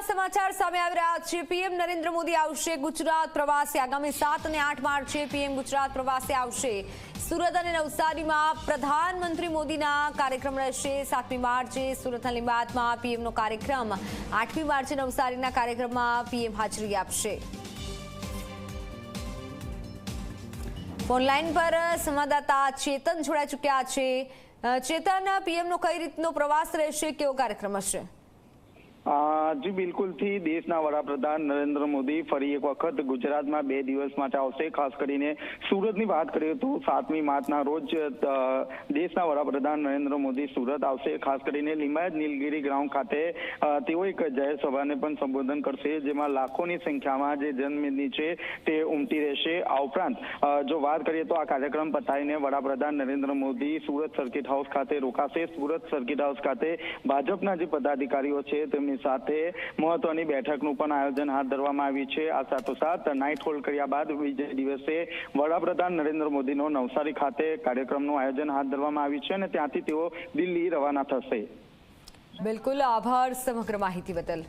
સમાચાર સામે આવી રહ્યા છે। પીએમ નરેન્દ્ર મોદી આવશે ગુજરાત પ્રવાસે। આગામી 7 અને 8 માર્ચે પીએમ ગુજરાત પ્રવાસે આવશે। સુરત અને નવસારીમાં પ્રધાનમંત્રી મોદીના કાર્યક્રમ રહેશે। 7મી માર્ચે સુરતના લીંબાયતમાં પીએમનો કાર્યક્રમ, 8મી માર્ચે નવસારીના કાર્યક્રમમાં પીએમ હાજરી આપશે। ફોનલાઈન પર સંવાદદાતા ચેતન જોડાઈ ચૂક્યા છે। ચેતન, પીએમનો કઈ રીતનો પ્રવાસ રહેશે, કેવો કાર્યક્રમ હશે? જી બિલકુલથી દેશના વડાપ્રધાન નરેન્દ્ર મોદી ફરી એક વખત ગુજરાતમાં 2 દિવસ માટે આવશે। ખાસ કરીને સુરતની વાત કરીએ તો 7મી માર્ચના રોજ દેશના વડાપ્રધાન નરેન્દ્ર મોદી સુરત આવશે। ખાસ કરીને લીંબાયત નીલગિરી ગ્રાઉન્ડ ખાતે તેઓ એક જાહેર સભાને પણ સંબોધન કરશે, જેમાં લાખોની સંખ્યામાં જે જનમેદની છે તે ઉમટી રહેશે। આ ઉપરાંત જો વાત કરીએ તો આ કાર્યક્રમ પતાવીને વડાપ્રધાન નરેન્દ્ર મોદી સુરત સર્કિટ હાઉસ ખાતે રોકાશે। સુરત સર્કિટ હાઉસ ખાતે ભાજપના જે પદાધિકારીઓ છે તેમની સાથે મહત્વની બેઠકનું પણ આયોજન હાથ ધરવામાં આવ્યું છે। આ સાથોસાથ નાઇટ હોલ્ડ કર્યા બાદ બીજે દિવસે વડાપ્રધાન નરેન્દ્ર મોદીનો નવસારી ખાતે કાર્યક્રમનું આયોજન હાથ ધરવામાં આવ્યું છે અને ત્યાંથી તેઓ દિલ્હી રવાના થશે। બિલકુલ, આભાર સમગ્ર માહિતી બદલ।